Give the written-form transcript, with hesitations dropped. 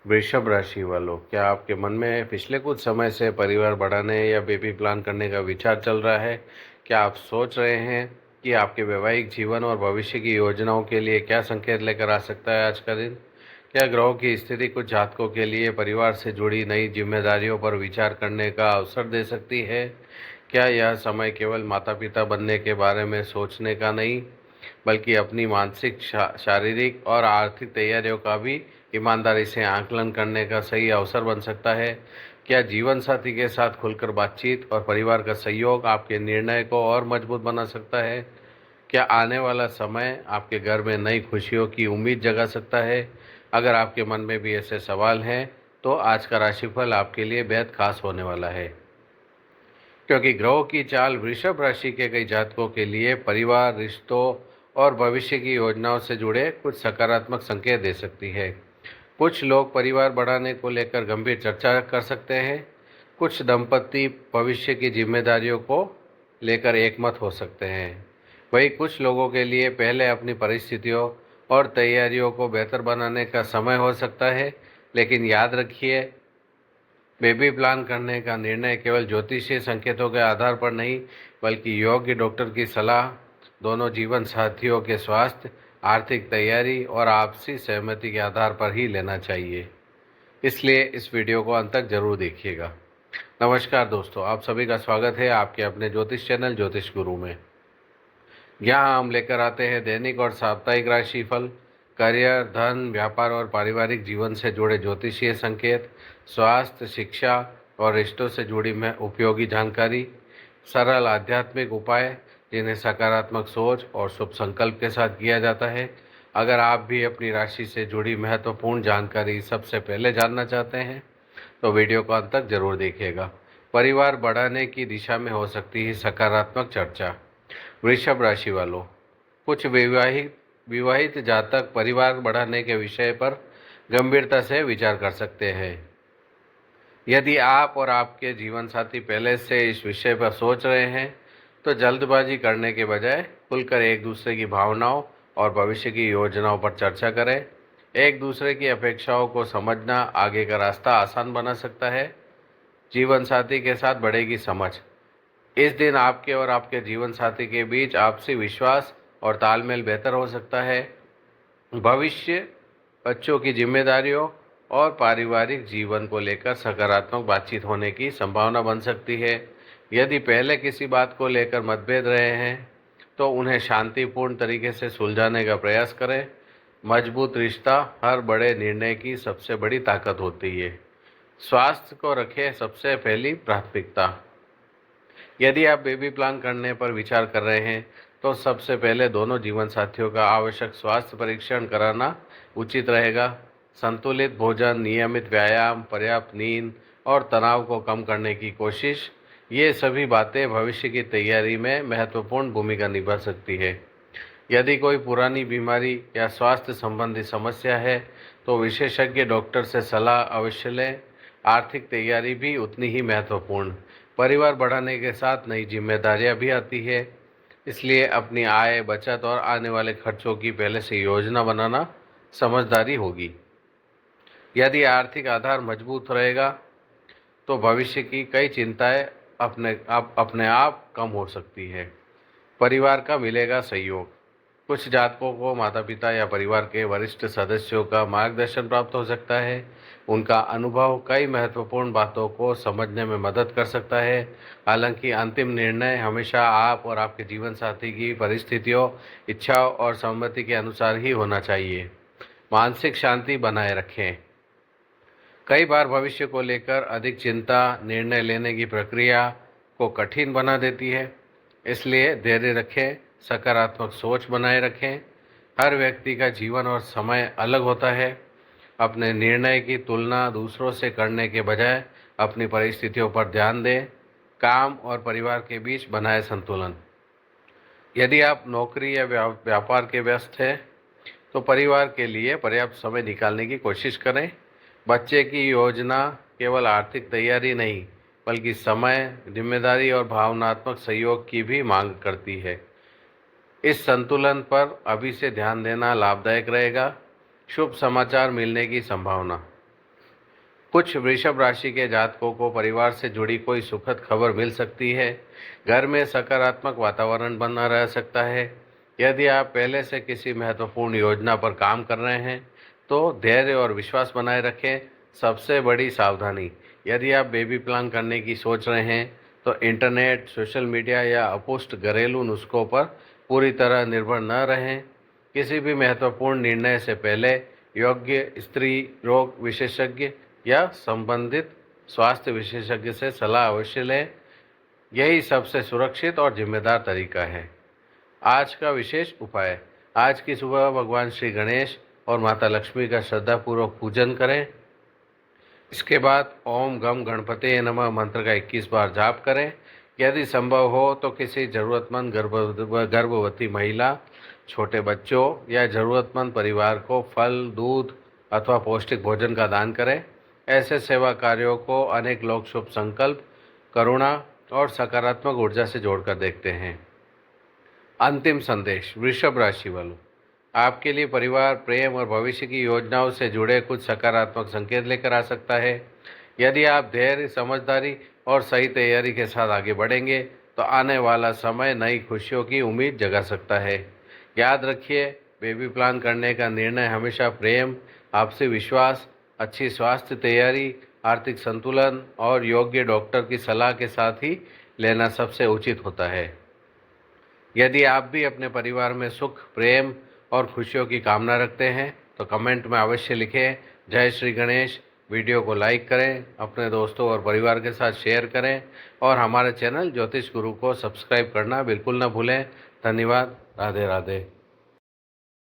वृषभ राशि वालों, क्या आपके मन में पिछले कुछ समय से परिवार बढ़ाने या बेबी प्लान करने का विचार चल रहा है? क्या आप सोच रहे हैं कि आपके वैवाहिक जीवन और भविष्य की योजनाओं के लिए क्या संकेत लेकर आ सकता है आज का दिन? क्या ग्रहों की स्थिति कुछ जातकों के लिए परिवार से जुड़ी नई जिम्मेदारियों पर विचार करने का अवसर दे सकती है? क्या यह समय केवल माता पिता बनने के बारे में सोचने का नहीं, बल्कि अपनी मानसिक, शारीरिक और आर्थिक तैयारियों का भी ईमानदारी से आकलन करने का सही अवसर बन सकता है? क्या जीवन साथी के साथ खुलकर बातचीत और परिवार का सहयोग आपके निर्णय को और मजबूत बना सकता है? क्या आने वाला समय आपके घर में नई खुशियों की उम्मीद जगा सकता है? अगर आपके मन में भी ऐसे सवाल हैं, तो आज का राशिफल आपके लिए बेहद खास होने वाला है, क्योंकि ग्रहों की चाल वृषभ राशि के कई जातकों के लिए परिवार, रिश्तों और भविष्य की योजनाओं से जुड़े कुछ सकारात्मक संकेत दे सकती है। कुछ लोग परिवार बढ़ाने को लेकर गंभीर चर्चा कर सकते हैं। कुछ दंपति भविष्य की जिम्मेदारियों को लेकर एकमत हो सकते हैं। वहीं कुछ लोगों के लिए पहले अपनी परिस्थितियों और तैयारियों को बेहतर बनाने का समय हो सकता है। लेकिन याद रखिए, बेबी प्लान करने का निर्णय केवल ज्योतिषीय संकेतों के आधार पर नहीं, बल्कि योग्य डॉक्टर की सलाह, दोनों जीवन साथियों के स्वास्थ्य, आर्थिक तैयारी और आपसी सहमति के आधार पर ही लेना चाहिए। इसलिए इस वीडियो को अंत तक जरूर देखिएगा। नमस्कार दोस्तों, आप सभी का स्वागत है आपके अपने ज्योतिष चैनल ज्योतिष गुरु में। यहाँ हम लेकर आते हैं दैनिक और साप्ताहिक राशिफल, करियर, धन, व्यापार और पारिवारिक जीवन से जुड़े ज्योतिषीय संकेत, स्वास्थ्य, शिक्षा और रिश्तों से जुड़ी में उपयोगी जानकारी, सरल आध्यात्मिक उपाय जिन्हें सकारात्मक सोच और शुभ संकल्प के साथ किया जाता है। अगर आप भी अपनी राशि से जुड़ी महत्वपूर्ण जानकारी सबसे पहले जानना चाहते हैं, तो वीडियो को अंत तक जरूर देखिएगा। परिवार बढ़ाने की दिशा में हो सकती है सकारात्मक चर्चा। वृषभ राशि वालों, कुछ विवाहित जातक परिवार बढ़ाने के विषय पर गंभीरता से विचार कर सकते हैं। यदि आप और आपके जीवन साथी पहले से इस विषय पर सोच रहे हैं, तो जल्दबाजी करने के बजाय खुलकर एक दूसरे की भावनाओं और भविष्य की योजनाओं पर चर्चा करें। एक दूसरे की अपेक्षाओं को समझना आगे का रास्ता आसान बना सकता है। जीवन साथी के साथ बढ़ेगी समझ। इस दिन आपके और आपके जीवन साथी के बीच आपसी विश्वास और तालमेल बेहतर हो सकता है। भविष्य, बच्चों की जिम्मेदारियों और पारिवारिक जीवन को लेकर सकारात्मक बातचीत होने की संभावना बन सकती है। यदि पहले किसी बात को लेकर मतभेद रहे हैं, तो उन्हें शांतिपूर्ण तरीके से सुलझाने का प्रयास करें। मजबूत रिश्ता हर बड़े निर्णय की सबसे बड़ी ताकत होती है। स्वास्थ्य को रखें सबसे पहली प्राथमिकता। यदि आप बेबी प्लान करने पर विचार कर रहे हैं, तो सबसे पहले दोनों जीवन साथियों का आवश्यक स्वास्थ्य परीक्षण कराना उचित रहेगा। संतुलित भोजन, नियमित व्यायाम, पर्याप्त नींद और तनाव को कम करने की कोशिश, ये सभी बातें भविष्य की तैयारी में महत्वपूर्ण भूमिका निभा सकती है। यदि कोई पुरानी बीमारी या स्वास्थ्य संबंधी समस्या है, तो विशेषज्ञ डॉक्टर से सलाह अवश्य लें। आर्थिक तैयारी भी उतनी ही महत्वपूर्ण। परिवार बढ़ाने के साथ नई जिम्मेदारियां भी आती है, इसलिए अपनी आय, बचत और आने वाले खर्चों की पहले से योजना बनाना समझदारी होगी। यदि आर्थिक आधार मजबूत रहेगा, तो भविष्य की कई चिंताएं अपने आप कम हो सकती है। परिवार का मिलेगा सहयोग। कुछ जातकों को माता पिता या परिवार के वरिष्ठ सदस्यों का मार्गदर्शन प्राप्त हो सकता है। उनका अनुभव कई महत्वपूर्ण बातों को समझने में मदद कर सकता है। हालांकि अंतिम निर्णय हमेशा आप और आपके जीवन साथी की परिस्थितियों, इच्छाओं और सहमति के अनुसार ही होना चाहिए। मानसिक शांति बनाए रखें। कई बार भविष्य को लेकर अधिक चिंता निर्णय लेने की प्रक्रिया को कठिन बना देती है, इसलिए धैर्य रखें, सकारात्मक सोच बनाए रखें। हर व्यक्ति का जीवन और समय अलग होता है। अपने निर्णय की तुलना दूसरों से करने के बजाय अपनी परिस्थितियों पर ध्यान दें। काम और परिवार के बीच बनाए संतुलन। यदि आप नौकरी या व्यापार के व्यस्त हैं, तो परिवार के लिए पर्याप्त समय निकालने की कोशिश करें। बच्चे की योजना केवल आर्थिक तैयारी नहीं, बल्कि समय, जिम्मेदारी और भावनात्मक सहयोग की भी मांग करती है। इस संतुलन पर अभी से ध्यान देना लाभदायक रहेगा। शुभ समाचार मिलने की संभावना। कुछ वृषभ राशि के जातकों को परिवार से जुड़ी कोई सुखद खबर मिल सकती है। घर में सकारात्मक वातावरण बना रह सकता है। यदि आप पहले से किसी महत्वपूर्ण योजना पर काम कर रहे हैं तो धैर्य और विश्वास बनाए रखें। सबसे बड़ी सावधानी, यदि आप बेबी प्लान करने की सोच रहे हैं तो इंटरनेट, सोशल मीडिया या अपुष्ट घरेलू नुस्खों पर पूरी तरह निर्भर न रहें। किसी भी महत्वपूर्ण निर्णय से पहले योग्य स्त्री रोग विशेषज्ञ या संबंधित स्वास्थ्य विशेषज्ञ से सलाह अवश्य लें। यही सबसे सुरक्षित और जिम्मेदार तरीका है। आज का विशेष उपाय, आज की सुबह भगवान श्री गणेश और माता लक्ष्मी का श्रद्धापूर्वक पूजन करें। इसके बाद ओम गम गणपते नमः मंत्र का 21 बार जाप करें। यदि संभव हो तो किसी ज़रूरतमंद गर्भवती महिला, छोटे बच्चों या ज़रूरतमंद परिवार को फल, दूध अथवा पौष्टिक भोजन का दान करें। ऐसे सेवा कार्यों को अनेक लोग शुभ संकल्प, करुणा और सकारात्मक ऊर्जा से जोड़कर देखते हैं। अंतिम संदेश वृषभ राशि वालों, आपके लिए परिवार, प्रेम और भविष्य की योजनाओं से जुड़े कुछ सकारात्मक संकेत लेकर आ सकता है। यदि आप धैर्य, समझदारी और सही तैयारी के साथ आगे बढ़ेंगे तो आने वाला समय नई खुशियों की उम्मीद जगा सकता है। याद रखिए, बेबी प्लान करने का निर्णय हमेशा प्रेम, आपसी विश्वास, अच्छी स्वास्थ्य तैयारी, आर्थिक संतुलन और योग्य डॉक्टर की सलाह के साथ ही लेना सबसे उचित होता है। यदि आप भी अपने परिवार में सुख, प्रेम और खुशियों की कामना रखते हैं तो कमेंट में अवश्य लिखें जय श्री गणेश। वीडियो को लाइक करें, अपने दोस्तों और परिवार के साथ शेयर करें और हमारे चैनल ज्योतिष गुरु को सब्सक्राइब करना बिल्कुल न भूलें। धन्यवाद। राधे राधे।